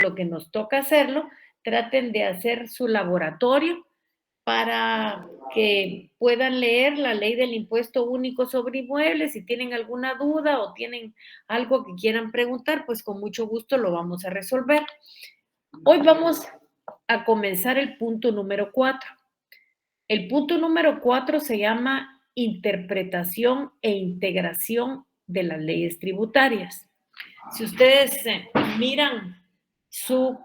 lo que nos toca hacerlo, traten de hacer su laboratorio para que puedan leer la ley del impuesto único sobre inmuebles. Si tienen alguna duda o tienen algo que quieran preguntar, pues con mucho gusto lo vamos a resolver. Hoy vamos a comenzar el punto número 4. El punto número 4 se llama interpretación e integración de las leyes tributarias. Si ustedes miran su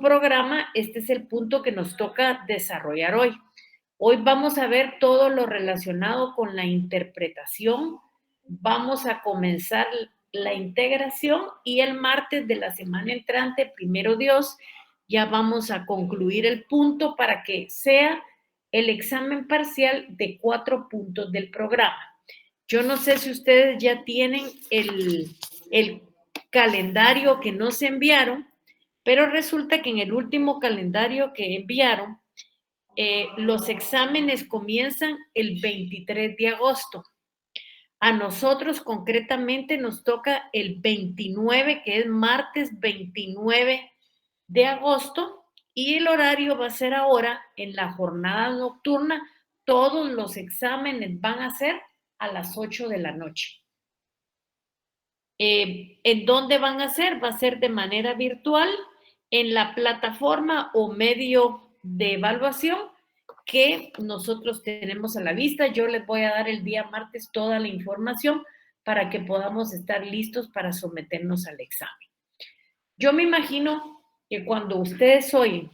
programa, este es el punto que nos toca desarrollar hoy. Hoy vamos a ver todo lo relacionado con la interpretación. Vamos a comenzar la integración y el martes de la semana entrante, primero Dios, ya vamos a concluir el punto para que sea el examen parcial de 4 puntos del programa. Yo no sé si ustedes ya tienen el calendario que nos enviaron, pero resulta que en el último calendario que enviaron, los exámenes comienzan el 23 de agosto. A nosotros concretamente nos toca el 29, que es martes 29 de agosto, y el horario va a ser ahora en la jornada nocturna. Todos los exámenes van a ser a las 8 de la noche. ¿En dónde van a ser? Va a ser de manera virtual en la plataforma o medio de evaluación que nosotros tenemos a la vista. Yo les voy a dar el día martes toda la información para que podamos estar listos para someternos al examen. Yo me imagino que cuando ustedes oyen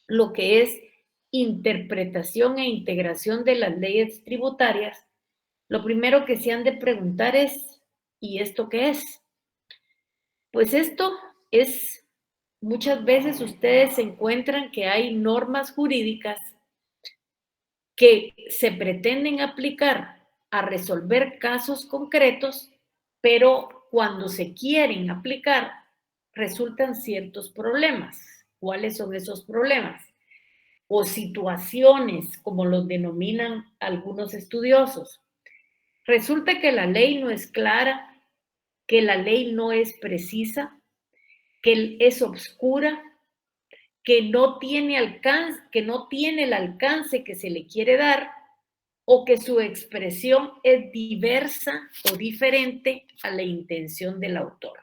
lo que es interpretación e integración de las leyes tributarias, lo primero que se han de preguntar es, ¿y esto qué es? Pues esto es, muchas veces ustedes encuentran que hay normas jurídicas que se pretenden aplicar a resolver casos concretos, pero cuando se quieren aplicar, resultan ciertos problemas. ¿Cuáles son esos problemas? O situaciones, como los denominan algunos estudiosos. Resulta que la ley no es clara, que la ley no es precisa, que es obscura, que no tiene alcance, que no tiene el alcance que se le quiere dar, o que su expresión es diversa o diferente a la intención del autor.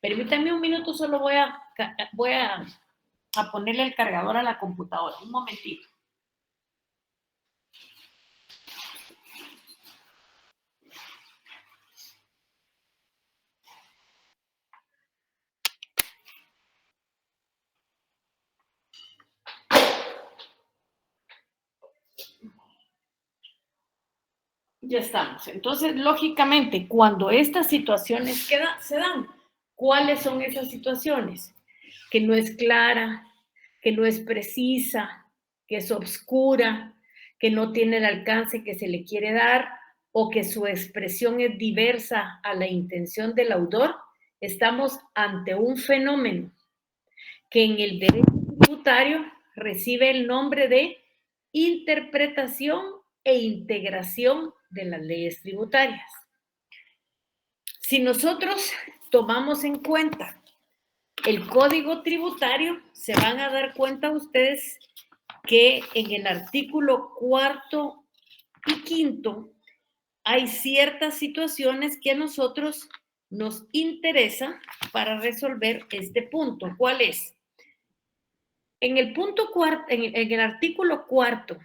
Permítanme un minuto, solo voy a ponerle el cargador a la computadora. Un momentito. Ya estamos. Entonces, lógicamente, cuando estas situaciones se dan, ¿cuáles son esas situaciones? Que no es clara, que no es precisa, que es obscura, que no tiene el alcance que se le quiere dar o que su expresión es diversa a la intención del autor. Estamos ante un fenómeno que en el derecho tributario recibe el nombre de interpretación e integración de las leyes tributarias. Si nosotros tomamos en cuenta el Código Tributario, se van a dar cuenta ustedes que en el artículo 4 y 5 hay ciertas situaciones que a nosotros nos interesa para resolver este punto. ¿Cuál es? En el punto cuarto, en el artículo 4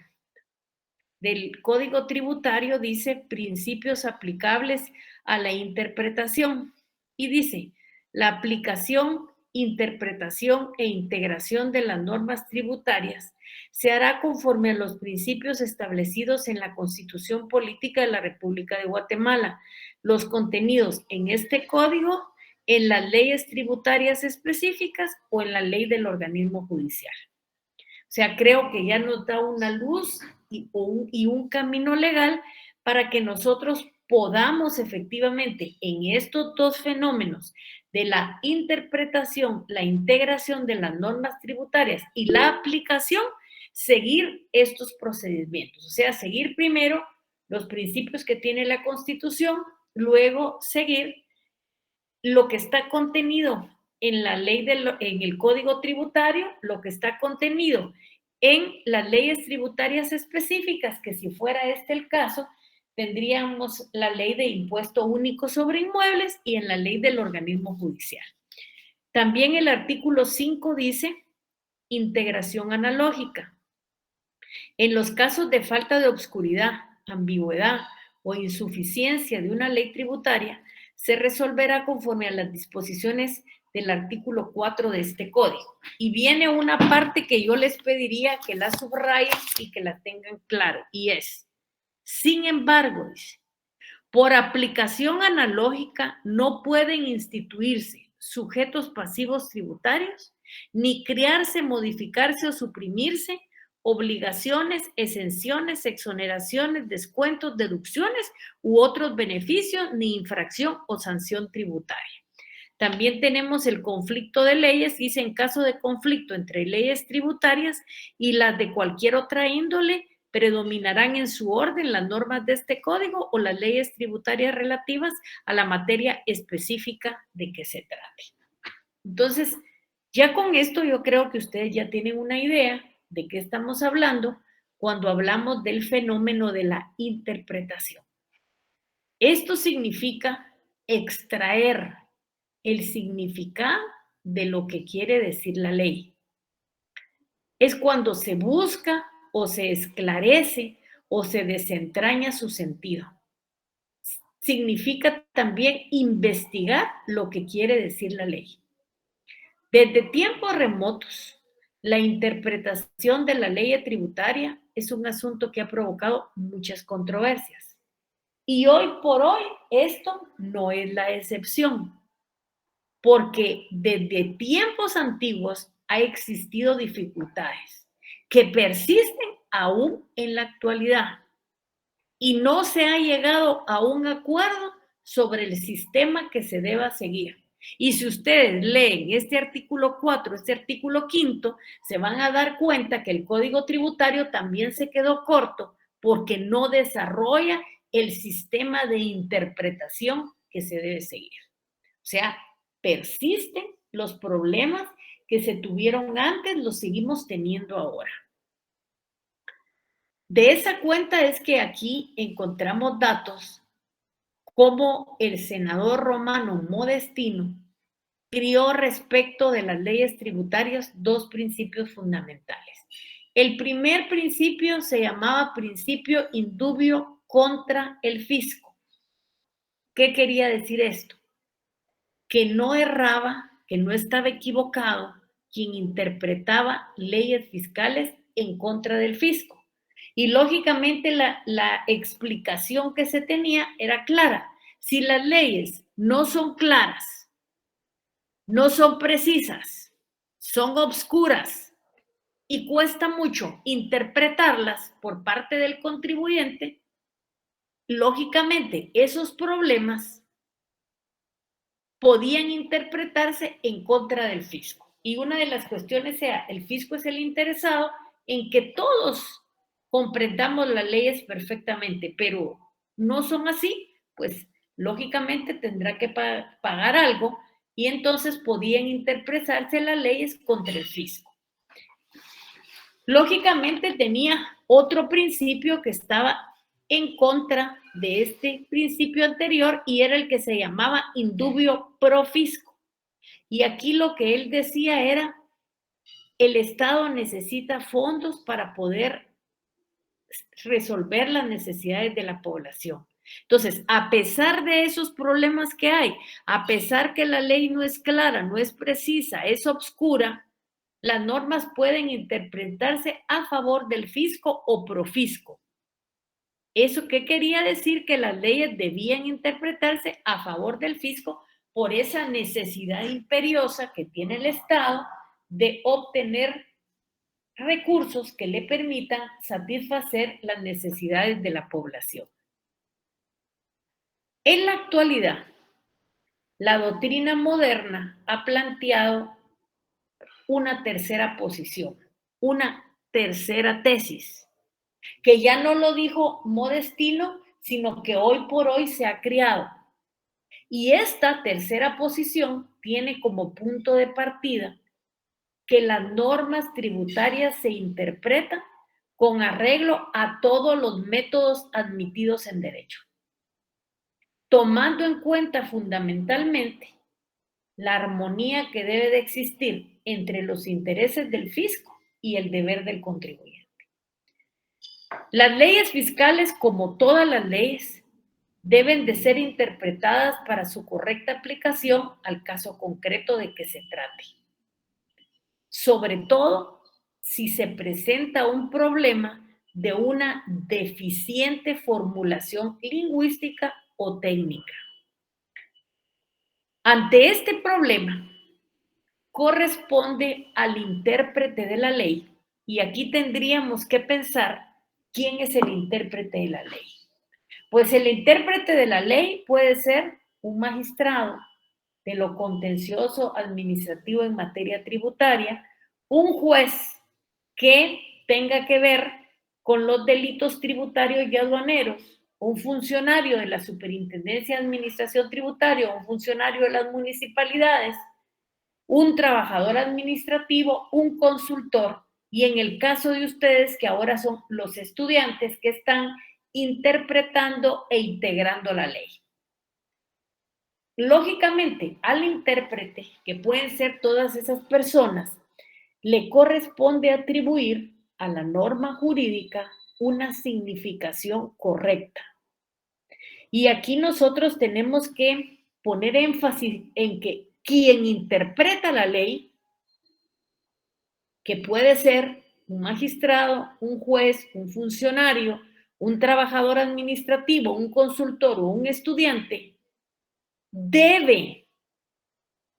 del Código Tributario dice principios aplicables a la interpretación y dice la aplicación, interpretación e integración de las normas tributarias se hará conforme a los principios establecidos en la Constitución Política de la República de Guatemala, los contenidos en este código, en las leyes tributarias específicas o en la ley del organismo judicial. O sea, creo que ya nos da una luz y un camino legal para que nosotros podamos efectivamente en estos dos fenómenos de la interpretación, la integración de las normas tributarias y la aplicación, seguir estos procedimientos. O sea, seguir primero los principios que tiene la Constitución, luego seguir lo que está contenido en la ley en el Código Tributario lo que está contenido en las leyes tributarias específicas, que si fuera este el caso, tendríamos la ley de impuesto único sobre inmuebles y en la ley del organismo judicial. También el artículo 5 dice integración analógica. En los casos de falta de obscuridad, ambigüedad o insuficiencia de una ley tributaria, se resolverá conforme a las disposiciones del artículo 4 de este código. Y viene una parte que yo les pediría que la subrayen y que la tengan claro, y es, sin embargo, dice, por aplicación analógica no pueden instituirse sujetos pasivos tributarios, ni crearse, modificarse o suprimirse obligaciones, exenciones, exoneraciones, descuentos, deducciones u otros beneficios, ni infracción o sanción tributaria. También tenemos el conflicto de leyes, dice en caso de conflicto entre leyes tributarias y las de cualquier otra índole, predominarán en su orden las normas de este código o las leyes tributarias relativas a la materia específica de que se trate. Entonces, ya con esto yo creo que ustedes ya tienen una idea de qué estamos hablando cuando hablamos del fenómeno de la interpretación. Esto significa extraer el significado de lo que quiere decir la ley. Es cuando se busca o se esclarece o se desentraña su sentido. Significa también investigar lo que quiere decir la ley. Desde tiempos remotos, la interpretación de la ley tributaria es un asunto que ha provocado muchas controversias. Y hoy por hoy esto no es la excepción, porque desde tiempos antiguos ha existido dificultades que persisten aún en la actualidad y no se ha llegado a un acuerdo sobre el sistema que se deba seguir. Y si ustedes leen este artículo 4, este artículo 5, se van a dar cuenta que el Código Tributario también se quedó corto porque no desarrolla el sistema de interpretación que se debe seguir. O sea, persisten los problemas que se tuvieron antes, los seguimos teniendo ahora. De esa cuenta es que aquí encontramos datos como el senador romano Modestino crió respecto de las leyes tributarias dos principios fundamentales. El primer principio se llamaba principio indubio contra el fisco. ¿Qué quería decir esto? Que no erraba, que no estaba equivocado quien interpretaba leyes fiscales en contra del fisco. Y lógicamente la explicación que se tenía era clara. Si las leyes no son claras, no son precisas, son obscuras y cuesta mucho interpretarlas por parte del contribuyente, lógicamente esos problemas podían interpretarse en contra del fisco. Y una de las cuestiones sea, el fisco es el interesado en que todos comprendamos las leyes perfectamente, pero no son así, pues lógicamente tendrá que pagar algo y entonces podían interpretarse las leyes contra el fisco. Lógicamente tenía otro principio que estaba en contra de este principio anterior y era el que se llamaba indubio pro fisco. Y aquí lo que él decía era, el Estado necesita fondos para poder resolver las necesidades de la población. Entonces, a pesar de esos problemas que hay, a pesar que la ley no es clara, no es precisa, es obscura, las normas pueden interpretarse a favor del fisco o pro fisco. ¿Eso qué quería decir? Que las leyes debían interpretarse a favor del fisco por esa necesidad imperiosa que tiene el Estado de obtener recursos que le permitan satisfacer las necesidades de la población. En la actualidad, la doctrina moderna ha planteado una tercera posición, una tercera tesis, que ya no lo dijo Modestino, sino que hoy por hoy se ha creado, Y esta tercera posición tiene como punto de partida que las normas tributarias se interpretan con arreglo a todos los métodos admitidos en derecho, tomando en cuenta fundamentalmente la armonía que debe de existir entre los intereses del fisco y el deber del contribuyente. Las leyes fiscales, como todas las leyes, deben de ser interpretadas para su correcta aplicación al caso concreto de que se trate. Sobre todo si se presenta un problema de una deficiente formulación lingüística o técnica. Ante este problema, corresponde al intérprete de la ley, y aquí tendríamos que pensar quién es el intérprete de la ley. Pues el intérprete de la ley puede ser un magistrado de lo contencioso administrativo en materia tributaria, un juez que tenga que ver con los delitos tributarios y aduaneros, un funcionario de la Superintendencia de Administración Tributaria, un funcionario de las municipalidades, un trabajador administrativo, un consultor, y en el caso de ustedes, que ahora son los estudiantes que están interpretando e integrando la ley. Lógicamente, al intérprete, que pueden ser todas esas personas, le corresponde atribuir a la norma jurídica una significación correcta. Y aquí nosotros tenemos que poner énfasis en que quien interpreta la ley, que puede ser un magistrado, un juez, un funcionario, un trabajador administrativo, un consultor o un estudiante, debe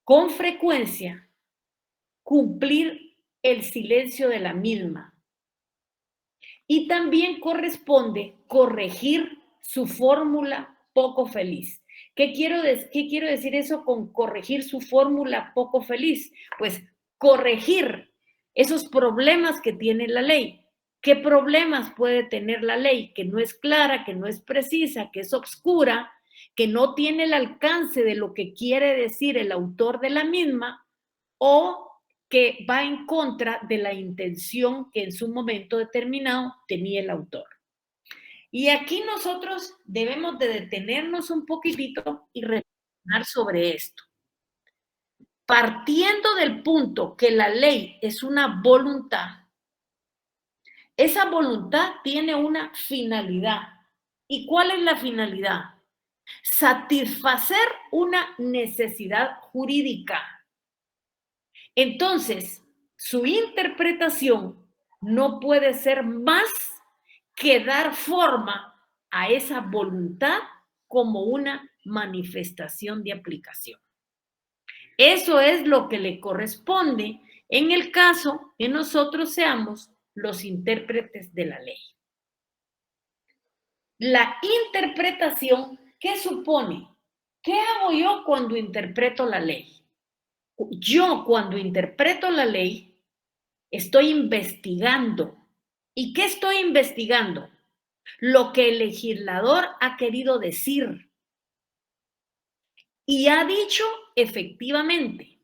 con frecuencia cumplir el silencio de la misma. Y también corresponde corregir su fórmula poco feliz. ¿Qué quiero decir eso con corregir su fórmula poco feliz? Pues corregir esos problemas que tiene la ley. ¿Qué problemas puede tener la ley? Que no es clara, que no es precisa, que es obscura, que no tiene el alcance de lo que quiere decir el autor de la misma, o que va en contra de la intención que en su momento determinado tenía el autor. Y aquí nosotros debemos de detenernos un poquitito y reflexionar sobre esto. Partiendo del punto que la ley es una voluntad, esa voluntad tiene una finalidad. ¿Y cuál es la finalidad? Satisfacer una necesidad jurídica. Entonces, su interpretación no puede ser más que dar forma a esa voluntad como una manifestación de aplicación. Eso es lo que le corresponde en el caso que nosotros seamos los intérpretes de la ley. La interpretación, ¿qué supone? ¿Qué hago yo cuando interpreto la ley? Yo cuando interpreto la ley estoy investigando. ¿Y qué estoy investigando? Lo que el legislador ha querido decir. Y ha dicho efectivamente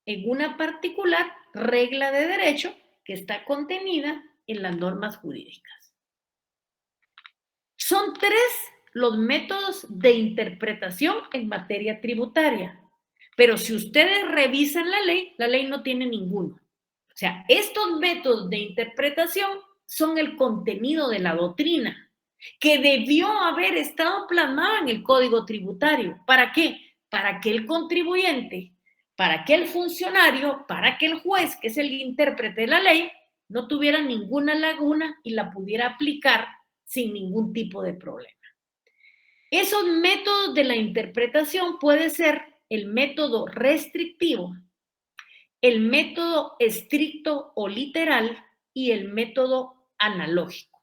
en una particular regla de derecho que está contenida en las normas jurídicas. Son 3 los métodos de interpretación en materia tributaria. Pero si ustedes revisan la ley no tiene ninguno. O sea, estos métodos de interpretación son el contenido de la doctrina que debió haber estado plasmada en el Código Tributario. ¿Para qué? Para que el contribuyente, para que el funcionario, para que el juez, que es el intérprete de la ley, no tuviera ninguna laguna y la pudiera aplicar sin ningún tipo de problema. Esos métodos de la interpretación puede ser el método restrictivo, el método estricto o literal y el método analógico.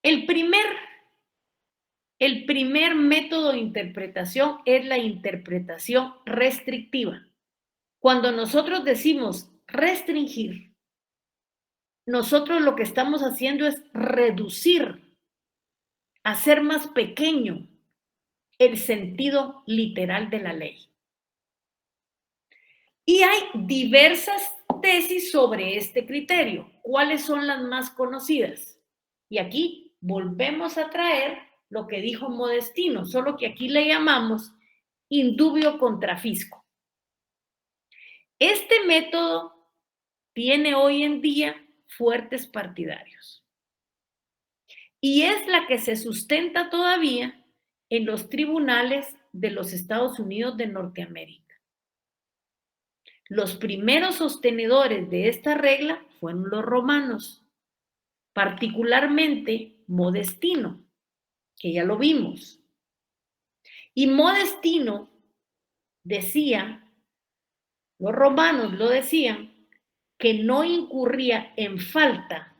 El primer método de interpretación es la interpretación restrictiva. Cuando nosotros decimos restringir, nosotros lo que estamos haciendo es reducir, hacer más pequeño el sentido literal de la ley. Y hay diversas tesis sobre este criterio. ¿Cuáles son las más conocidas? Y aquí volvemos a traer lo que dijo Modestino, solo que aquí le llamamos indubio contra fisco. Este método tiene hoy en día fuertes partidarios y es la que se sustenta todavía en los tribunales de los Estados Unidos de Norteamérica. Los primeros sostenedores de esta regla fueron los romanos, particularmente Modestino, que ya lo vimos. Y Modestino decía, los romanos lo decían, que no incurría en falta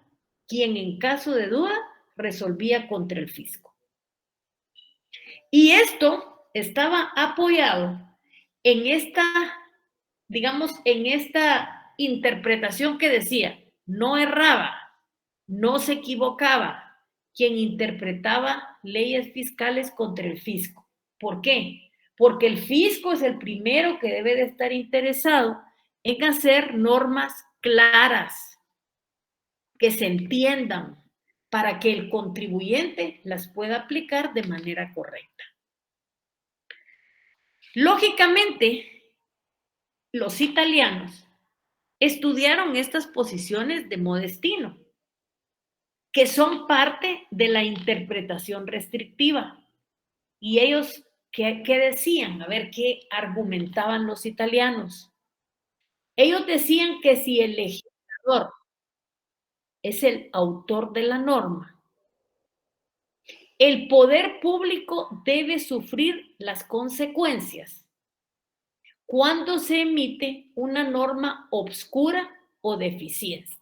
quien en caso de duda resolvía contra el fisco. Y esto estaba apoyado en esta, digamos, en esta interpretación que decía, no erraba, no se equivocaba quien interpretaba leyes fiscales contra el fisco. ¿Por qué? Porque el fisco es el primero que debe de estar interesado en hacer normas claras, que se entiendan, para que el contribuyente las pueda aplicar de manera correcta. Lógicamente, los italianos estudiaron estas posiciones de Modestino, que son parte de la interpretación restrictiva. Y ellos, ¿qué decían? A ver, ¿qué argumentaban los italianos? Ellos decían que si el legislador es el autor de la norma, el poder público debe sufrir las consecuencias cuando se emite una norma obscura o deficiente.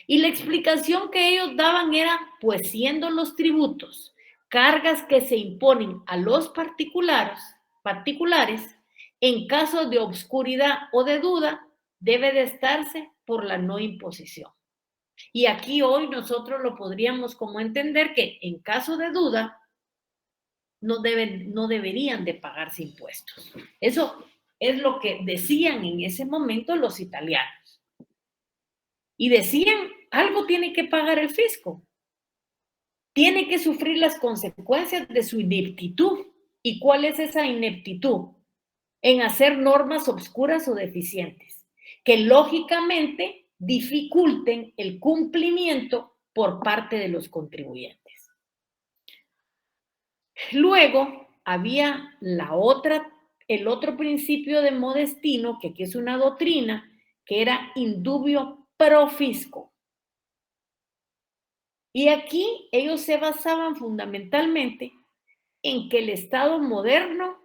Y la explicación que ellos daban era, pues siendo los tributos cargas que se imponen a los particulares, en caso de obscuridad o de duda, debe de estarse por la no imposición. Y aquí hoy nosotros lo podríamos como entender que en caso de duda no deberían de pagarse impuestos. Eso es lo que decían en ese momento los italianos. Y decían, algo tiene que pagar el fisco. Tiene que sufrir las consecuencias de su ineptitud. ¿Y cuál es esa ineptitud? En hacer normas obscuras o deficientes, que lógicamente dificulten el cumplimiento por parte de los contribuyentes. Luego había el otro principio de Modestino, que aquí es una doctrina, que era indubio pro fisco. Y aquí ellos se basaban fundamentalmente en que el Estado moderno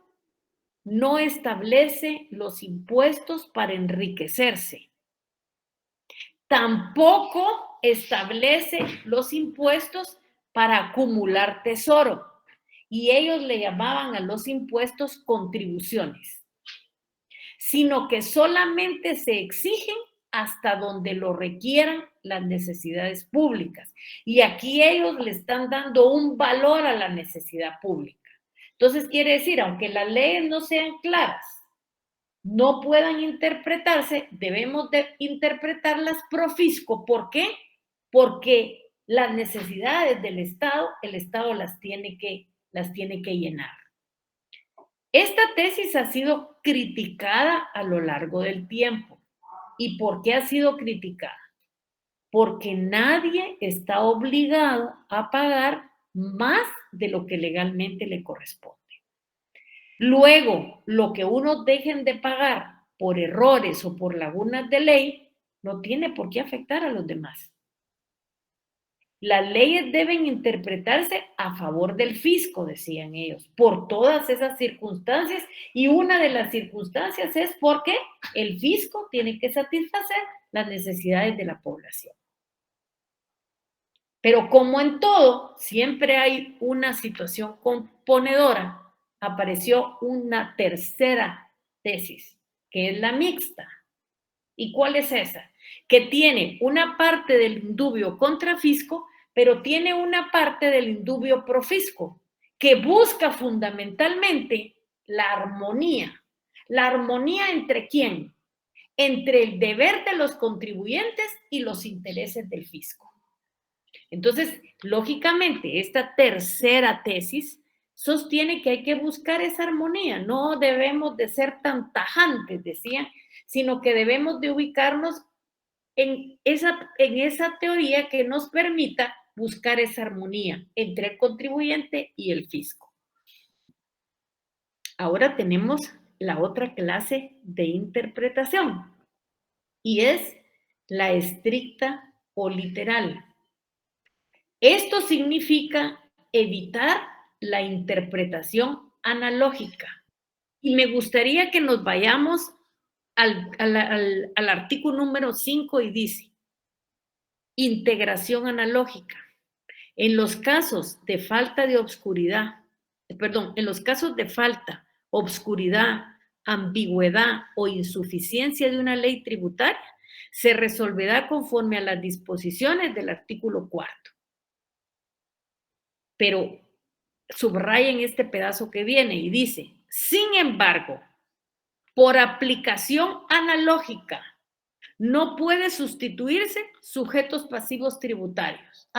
no establece los impuestos para enriquecerse. Tampoco establece los impuestos para acumular tesoro. Y ellos le llamaban a los impuestos contribuciones, sino que solamente se exigen hasta donde lo requieran las necesidades públicas. Y aquí ellos le están dando un valor a la necesidad pública. Entonces quiere decir, aunque las leyes no sean claras, no puedan interpretarse, debemos de interpretarlas pro fisco. ¿Por qué? Porque las necesidades del Estado, el Estado las tiene que llenar. Esta tesis ha sido criticada a lo largo del tiempo. ¿Y por qué ha sido criticada? Porque nadie está obligado a pagar más de lo que legalmente le corresponde. Luego, lo que unos dejen de pagar por errores o por lagunas de ley, no tiene por qué afectar a los demás. Las leyes deben interpretarse a favor del fisco, decían ellos, por todas esas circunstancias, y una de las circunstancias es porque el fisco tiene que satisfacer las necesidades de la población. Pero como en todo, siempre hay una situación componedora, apareció una tercera tesis, que es la mixta. ¿Y cuál es esa? Que tiene una parte del indubio contra fisco, pero tiene una parte del indubio pro fisco, que busca fundamentalmente la armonía. ¿La armonía entre quién? Entre el deber de los contribuyentes y los intereses del fisco. Entonces, lógicamente, esta tercera tesis sostiene que hay que buscar esa armonía. No debemos de ser tan tajantes, decían, sino que debemos de ubicarnos en esa teoría que nos permita buscar esa armonía entre el contribuyente y el fisco. Ahora tenemos la otra clase de interpretación y es la estricta o literal. Esto significa evitar la interpretación analógica. Y me gustaría que nos vayamos al artículo número 5 y dice, integración analógica. En los casos de falta de obscuridad, en los casos de falta, obscuridad, ambigüedad o insuficiencia de una ley tributaria, se resolverá conforme a las disposiciones del artículo 4. Pero subrayen este pedazo que viene y dice, sin embargo, por aplicación analógica, no puede sustituirse sujetos pasivos tributarios.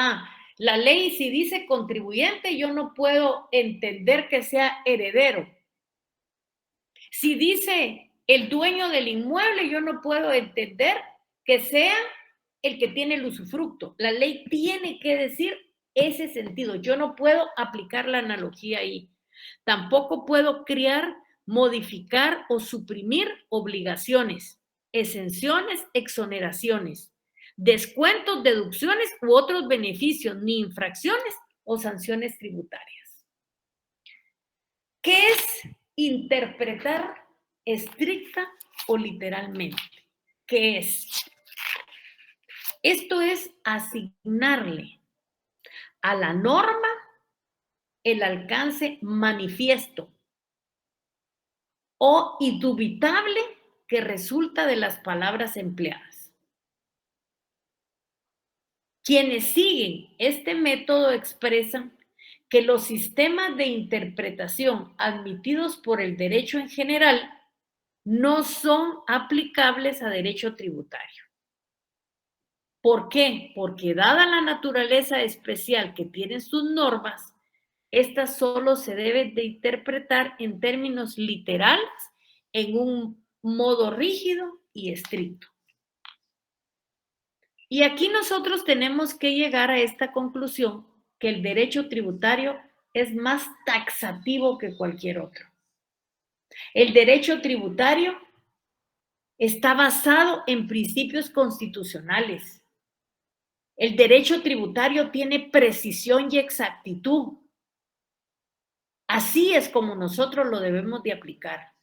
La ley si dice contribuyente, yo no puedo entender que sea heredero. Si dice el dueño del inmueble, yo no puedo entender que sea el que tiene el usufructo. La ley tiene que decir ese sentido. Yo no puedo aplicar la analogía ahí. Tampoco puedo crear, modificar o suprimir obligaciones, exenciones, exoneraciones, descuentos, deducciones u otros beneficios, ni infracciones o sanciones tributarias. ¿Qué es interpretar estricta o literalmente? ¿Qué es? Esto es asignarle a la norma el alcance manifiesto o indubitable que resulta de las palabras empleadas. Quienes siguen este método expresan que los sistemas de interpretación admitidos por el derecho en general no son aplicables a derecho tributario. ¿Por qué? Porque dada la naturaleza especial que tienen sus normas, estas solo se deben de interpretar en términos literales, en un modo rígido y estricto. Y aquí nosotros tenemos que llegar a esta conclusión que el derecho tributario es más taxativo que cualquier otro. El derecho tributario está basado en principios constitucionales. El derecho tributario tiene precisión y exactitud. Así es como nosotros lo debemos de aplicar.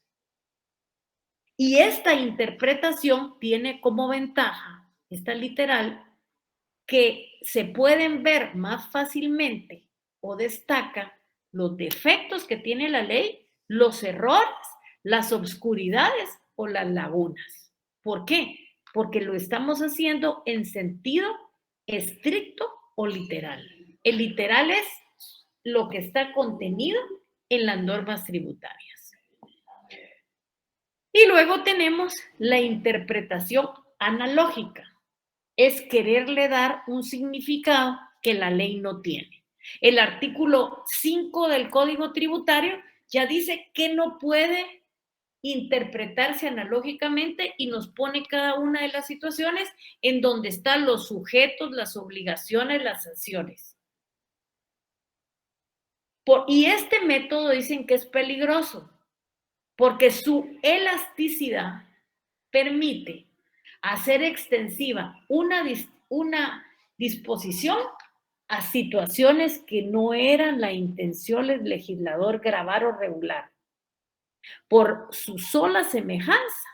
Y esta interpretación tiene como ventaja, esta literal, que se pueden ver más fácilmente o destaca los defectos que tiene la ley, los errores, las obscuridades o las lagunas. ¿Por qué? Porque lo estamos haciendo en sentido estricto o literal. El literal es lo que está contenido en las normas tributarias. Y luego tenemos la interpretación analógica. Es quererle dar un significado que la ley no tiene. El artículo 5 del Código Tributario ya dice que no puede interpretarse analógicamente y nos pone cada una de las situaciones en donde están los sujetos, las obligaciones, las sanciones. Y este método dicen que es peligroso porque su elasticidad permite hacer extensiva una disposición a situaciones que no eran la intención del legislador gravar o regular. Por su sola semejanza,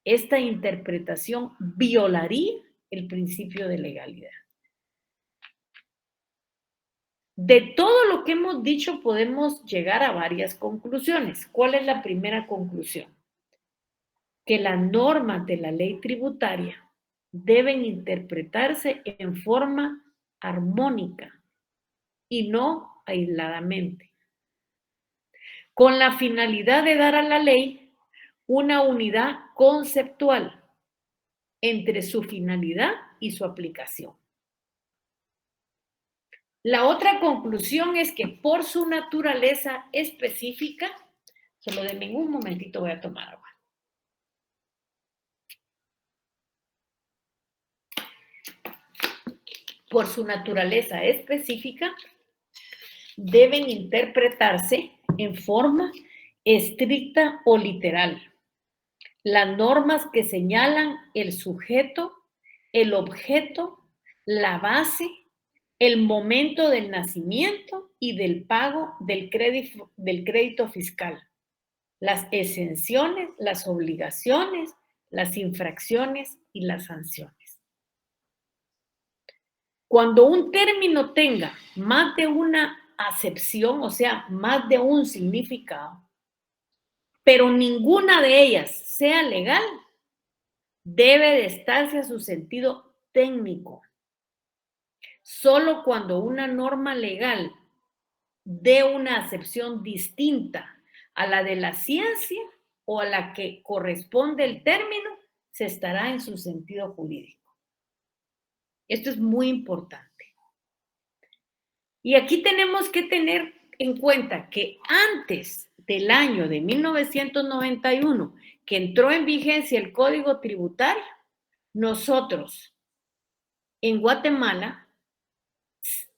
esta interpretación violaría el principio de legalidad. De todo lo que hemos dicho podemos llegar a varias conclusiones. ¿Cuál es la primera conclusión? Que las normas de la ley tributaria deben interpretarse en forma armónica y no aisladamente. con la finalidad de dar a la ley una unidad conceptual entre su finalidad y su aplicación. La otra conclusión es que por su naturaleza específica, solo denme un momentito, voy a tomar agua. Por su naturaleza específica, deben interpretarse en forma estricta o literal. Las normas que señalan el sujeto, el objeto, la base, el momento del nacimiento y del pago del crédito fiscal, las exenciones, las obligaciones, las infracciones y las sanciones. Cuando un término tenga más de una acepción, o sea, más de un significado, pero ninguna de ellas sea legal, debe de estarse a su sentido técnico. Solo cuando una norma legal dé una acepción distinta a la de la ciencia o a la que corresponde el término, se estará en su sentido jurídico. Esto es muy importante. Y aquí tenemos que tener en cuenta que antes del año de 1991, que entró en vigencia el Código Tributario, nosotros en Guatemala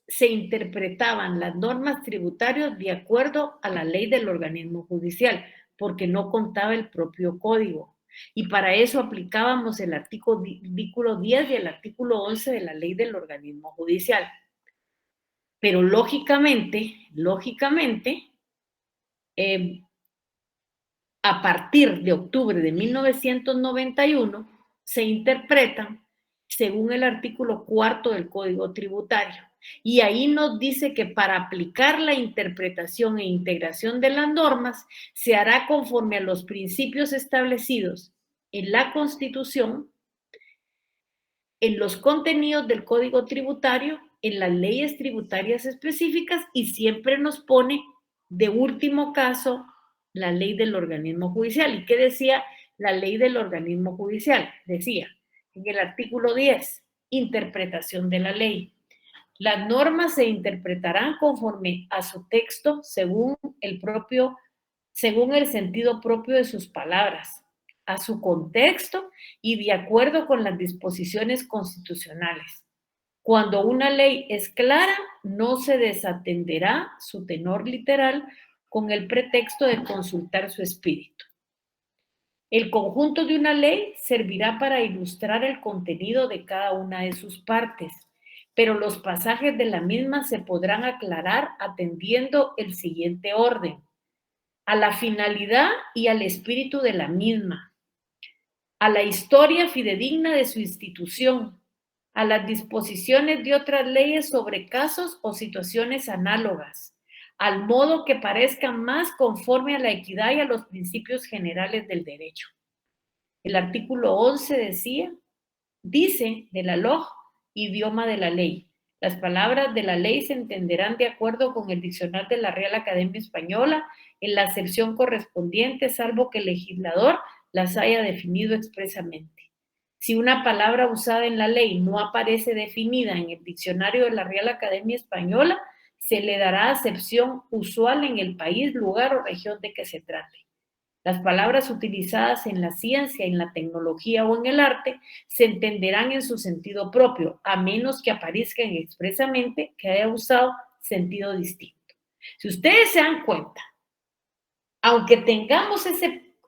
se interpretaban las normas tributarias de acuerdo a la ley del organismo judicial, porque no contaba el propio código. Y para eso aplicábamos el artículo 10 y el artículo 11 de la ley del organismo judicial. Pero lógicamente, a partir de octubre de 1991, se interpretan según el artículo 4 del Código Tributario. Y ahí nos dice que para aplicar la interpretación e integración de las normas se hará conforme a los principios establecidos en la Constitución, en los contenidos del Código Tributario, en las leyes tributarias específicas, y siempre nos pone de último caso la ley del organismo judicial. ¿Y qué decía la ley del organismo judicial? Decía en el artículo 10, interpretación de la ley. Las normas se interpretarán conforme a su texto según el sentido propio de sus palabras, a su contexto y de acuerdo con las disposiciones constitucionales. Cuando una ley es clara, no se desatenderá su tenor literal con el pretexto de consultar su espíritu. El conjunto de una ley servirá para ilustrar el contenido de cada una de sus partes, pero los pasajes de la misma se podrán aclarar atendiendo el siguiente orden: a la finalidad y al espíritu de la misma, a la historia fidedigna de su institución, a las disposiciones de otras leyes sobre casos o situaciones análogas, al modo que parezca más conforme a la equidad y a los principios generales del derecho. El artículo 11 dice de la LOJ, idioma de la ley. Las palabras de la ley se entenderán de acuerdo con el diccionario de la Real Academia Española en la acepción correspondiente, salvo que el legislador las haya definido expresamente. Si una palabra usada en la ley no aparece definida en el diccionario de la Real Academia Española, se le dará acepción usual en el país, lugar o región de que se trate. Las palabras utilizadas en la ciencia, en la tecnología o en el arte se entenderán en su sentido propio, a menos que aparezcan expresamente que haya usado sentido distinto. Si ustedes se dan cuenta, aunque tengamos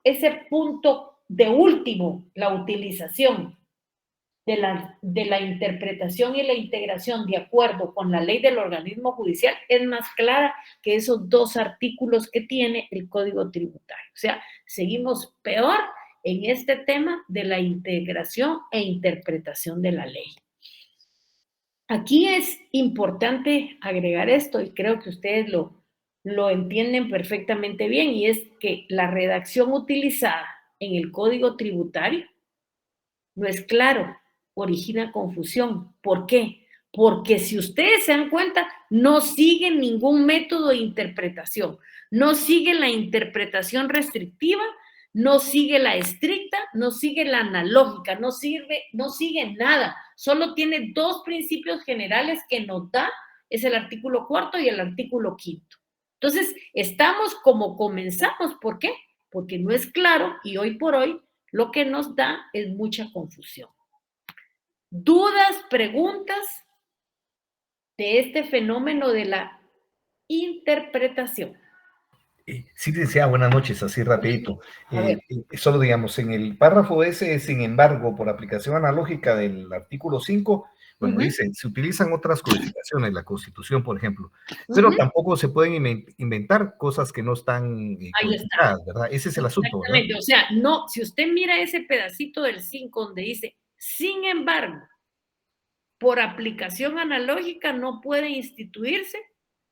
ese punto de último, la utilización de la interpretación y la integración de acuerdo con la ley del organismo judicial, es más clara que esos dos artículos que tiene el Código Tributario. O sea, seguimos peor en este tema de la integración e interpretación de la ley. Aquí es importante agregar esto, y creo que ustedes lo entienden perfectamente bien, y es que la redacción utilizada en el Código Tributario no es claro, origina confusión. ¿Por qué? porque si ustedes se dan cuenta, no siguen ningún método de interpretación, no sigue la interpretación restrictiva, no sigue la estricta, no sigue la analógica, no sigue nada, solo tiene dos principios generales que nos da, es el artículo 4 y el artículo 5. Entonces, estamos como comenzamos, ¿por qué? Porque no es claro y hoy por hoy lo que nos da es mucha confusión. ¿Dudas, preguntas de este fenómeno de la interpretación? Sí, decía buenas noches, así rapidito. Solo digamos, en el párrafo ese, sin embargo, por aplicación analógica del artículo 5, bueno, dice, se utilizan otras codificaciones, la Constitución, por ejemplo, pero tampoco se pueden inventar cosas que no están codificadas, ¿verdad? Ese es el asunto, ¿verdad? Exactamente, o sea, no, si usted mira ese pedacito del 5 donde dice, sin embargo, por aplicación analógica no puede instituirse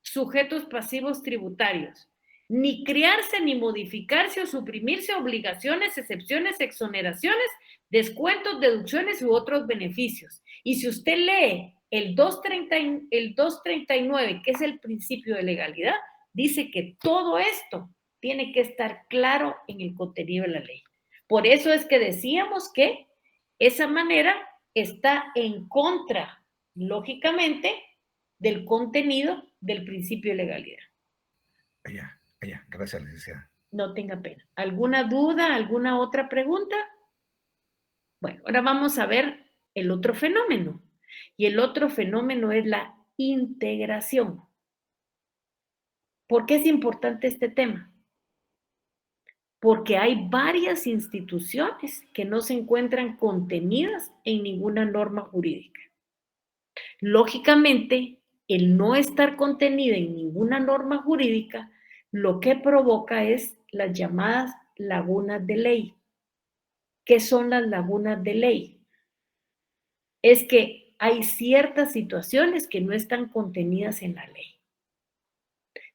sujetos pasivos tributarios, ni crearse, ni modificarse o suprimirse obligaciones, excepciones, exoneraciones, descuentos, deducciones u otros beneficios. Y si usted lee el 239, que es el principio de legalidad, dice que todo esto tiene que estar claro en el contenido de la ley. Por eso es que decíamos que esa manera está en contra, lógicamente, del contenido del principio de legalidad. Allá, gracias, licenciada. No tenga pena. ¿Alguna duda, alguna otra pregunta? Bueno, ahora vamos a ver el otro fenómeno. Y el otro fenómeno es la integración. ¿Por qué es importante este tema? Porque hay varias instituciones que no se encuentran contenidas en ninguna norma jurídica. Lógicamente, el no estar contenida en ninguna norma jurídica, lo que provoca es las llamadas lagunas de ley. ¿Qué son las lagunas de ley? Es que hay ciertas situaciones que no están contenidas en la ley.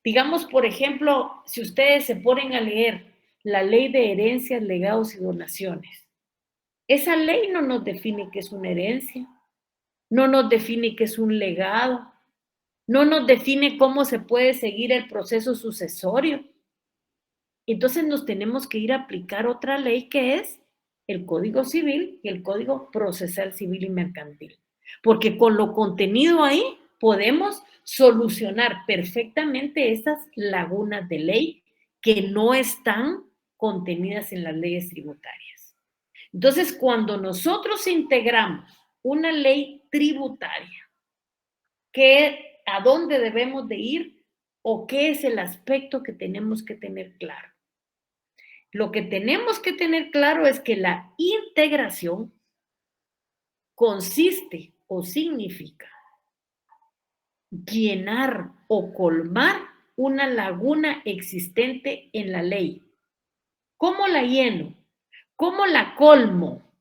Digamos, por ejemplo, si ustedes se ponen a leer la ley de herencias, legados y donaciones, esa ley no nos define qué es una herencia, no nos define qué es un legado, no nos define cómo se puede seguir el proceso sucesorio. Entonces nos tenemos que ir a aplicar otra ley que es el Código Civil y el Código Procesal Civil y Mercantil. Porque con lo contenido ahí podemos solucionar perfectamente esas lagunas de ley que no están contenidas en las leyes tributarias. Entonces, cuando nosotros integramos una ley tributaria, ¿a dónde debemos de ir o qué es el aspecto que tenemos que tener claro? Lo que tenemos que tener claro es que la integración consiste o significa llenar o colmar una laguna existente en la ley. ¿Cómo la lleno? ¿Cómo la colmo?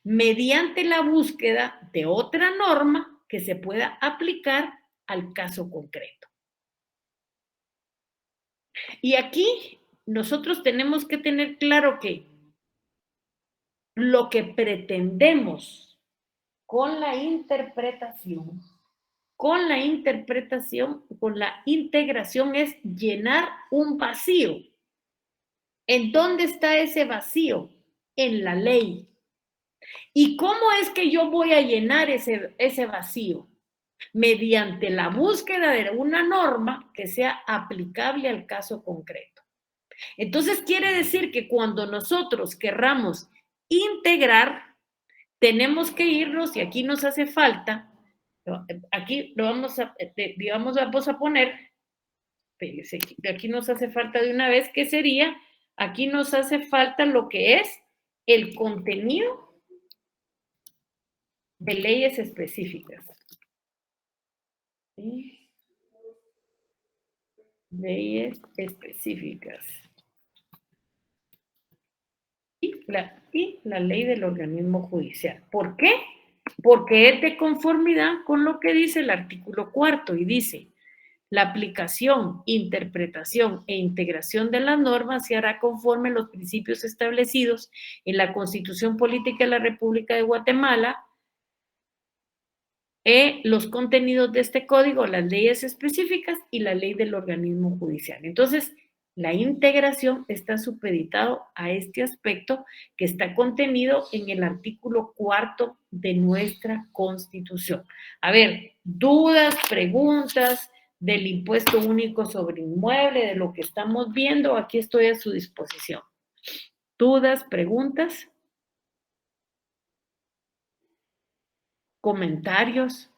Mediante la búsqueda de otra norma que se pueda aplicar al caso concreto. Y aquí nosotros tenemos que tener claro que lo que pretendemos con la interpretación, con la integración es llenar un vacío. ¿En dónde está ese vacío? En la ley. ¿Y cómo es que yo voy a llenar ese vacío? Mediante la búsqueda de una norma que sea aplicable al caso concreto. Entonces, quiere decir que cuando nosotros querramos integrar, tenemos que irnos, y aquí nos hace falta, aquí lo vamos a poner, aquí nos hace falta de una vez, ¿qué sería? Aquí nos hace falta lo que es el contenido de leyes específicas. ¿Sí? Leyes específicas. Y la ley del organismo judicial. ¿Por qué? Porque es de conformidad con lo que dice el artículo 4 y dice, la aplicación, interpretación e integración de las normas se hará conforme a los principios establecidos en la Constitución Política de la República de Guatemala, los contenidos de este código, las leyes específicas y la ley del organismo judicial. Entonces, la integración está supeditado a este aspecto que está contenido en el artículo 4 de nuestra Constitución. A ver, dudas, preguntas del impuesto único sobre inmueble, de lo que estamos viendo, aquí estoy a su disposición. Dudas, preguntas, comentarios.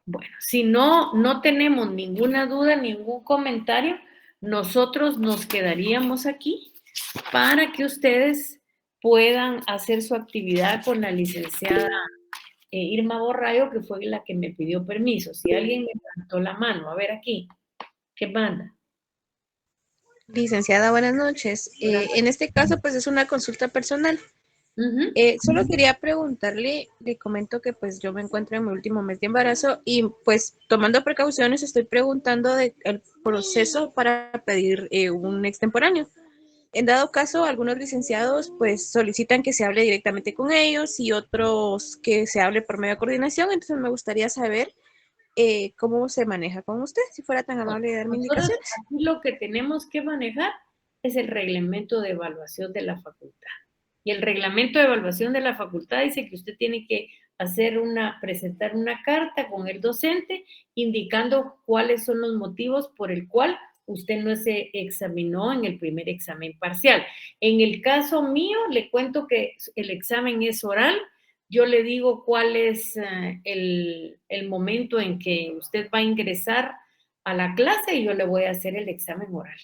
Bueno, si no tenemos ninguna duda, ningún comentario, nosotros nos quedaríamos aquí para que ustedes puedan hacer su actividad con la licenciada Irma Borrayo, que fue la que me pidió permiso. Si alguien me levantó la mano, a ver aquí, ¿qué manda? Licenciada, buenas noches. En este caso, pues es una consulta personal. Solo quería preguntarle, le comento que pues yo me encuentro en mi último mes de embarazo y pues tomando precauciones estoy preguntando del proceso para pedir un extemporáneo. En dado caso, algunos licenciados pues solicitan que se hable directamente con ellos y otros que se hable por medio de coordinación, entonces me gustaría saber cómo se maneja con usted, si fuera tan amable de darme indicaciones. Aquí lo que tenemos que manejar es el reglamento de evaluación de la facultad. Y el reglamento de evaluación de la facultad dice que usted tiene que presentar una carta con el docente indicando cuáles son los motivos por el cual usted no se examinó en el primer examen parcial. En el caso mío, le cuento que el examen es oral. Yo le digo cuál es el momento en que usted va a ingresar a la clase y yo le voy a hacer el examen oral.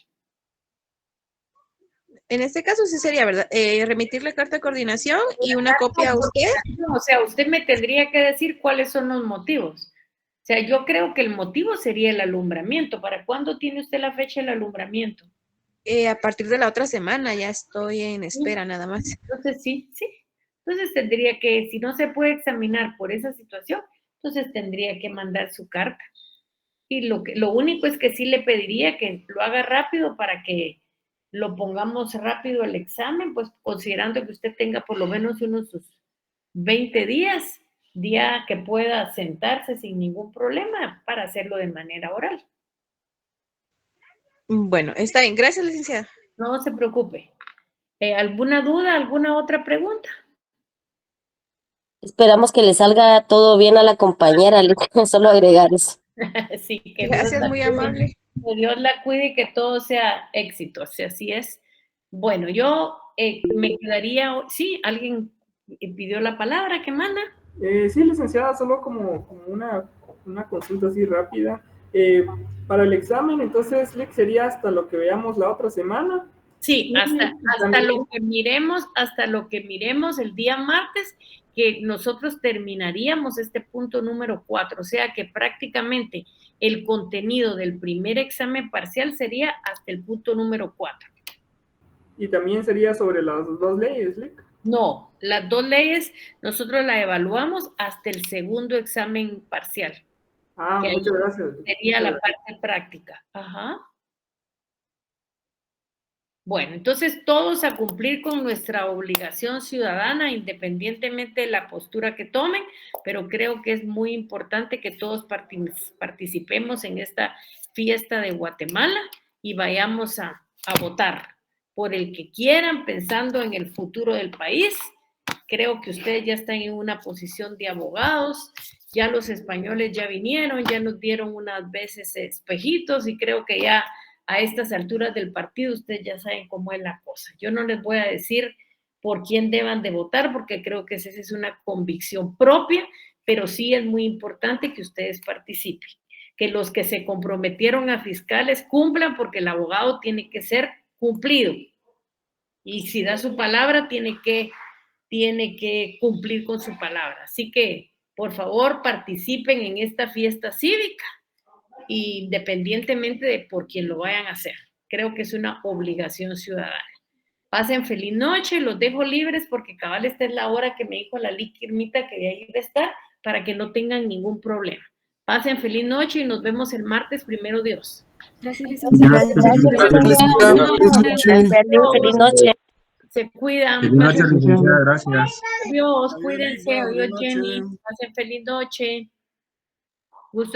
En este caso sí sería, ¿verdad? Remitir la carta de coordinación y una copia a usted. O sea, usted me tendría que decir cuáles son los motivos. O sea, yo creo que el motivo sería el alumbramiento. ¿Para cuándo tiene usted la fecha del alumbramiento? A partir de la otra semana, ya estoy en espera nada más. Entonces, sí. Entonces tendría que, si no se puede examinar por esa situación, entonces tendría que mandar su carta. Y lo único es que sí le pediría que lo haga rápido para que lo pongamos rápido al examen, pues considerando que usted tenga por lo menos unos 20 días, día que pueda sentarse sin ningún problema para hacerlo de manera oral. Bueno, está bien. Gracias, licenciada. No se preocupe. ¿Alguna duda, alguna otra pregunta? Esperamos que le salga todo bien a la compañera, solo agregar eso. Sí, que gracias, muy amable. Que Dios la cuide y que todo sea éxito, si así es. Bueno, yo me quedaría, sí, alguien pidió la palabra, ¿qué manda? Sí, licenciada, solo como una consulta así rápida. Para el examen, entonces, sería hasta lo que veamos la otra semana. Sí, hasta lo que miremos el día martes, que nosotros terminaríamos este punto número 4, o sea que prácticamente el contenido del primer examen parcial sería hasta el punto número 4. ¿Y también sería sobre las dos leyes, Lic? No, las dos leyes nosotros las evaluamos hasta el segundo examen parcial. Muchas gracias. Sería la parte práctica. Ajá. Bueno, entonces todos a cumplir con nuestra obligación ciudadana, independientemente de la postura que tomen, pero creo que es muy importante que todos participemos en esta fiesta de Guatemala y vayamos a votar por el que quieran, pensando en el futuro del país. Creo que ustedes ya están en una posición de abogados, ya los españoles ya vinieron, ya nos dieron unas veces espejitos y creo que ya a estas alturas del partido ustedes ya saben cómo es la cosa. Yo no les voy a decir por quién deban de votar porque creo que esa es una convicción propia, pero sí es muy importante que ustedes participen, que los que se comprometieron a fiscales cumplan porque el abogado tiene que ser cumplido y si da su palabra tiene que cumplir con su palabra. Así que, por favor, participen en esta fiesta cívica, independientemente de por quién lo vayan a hacer. Creo que es una obligación ciudadana. Pasen feliz noche, los dejo libres porque cabal esta es la hora que me dijo la Irmita que de ahí debe estar para que no tengan ningún problema. Pasen feliz noche y nos vemos el martes, primero Dios. Gracias, licenciada. Feliz noche. Se cuidan. Feliz noche, licenciada, gracias. Adiós, Adiós, cuídense. Linda, Adiós, buenas Jenny. noches. Pasen feliz noche. Gusto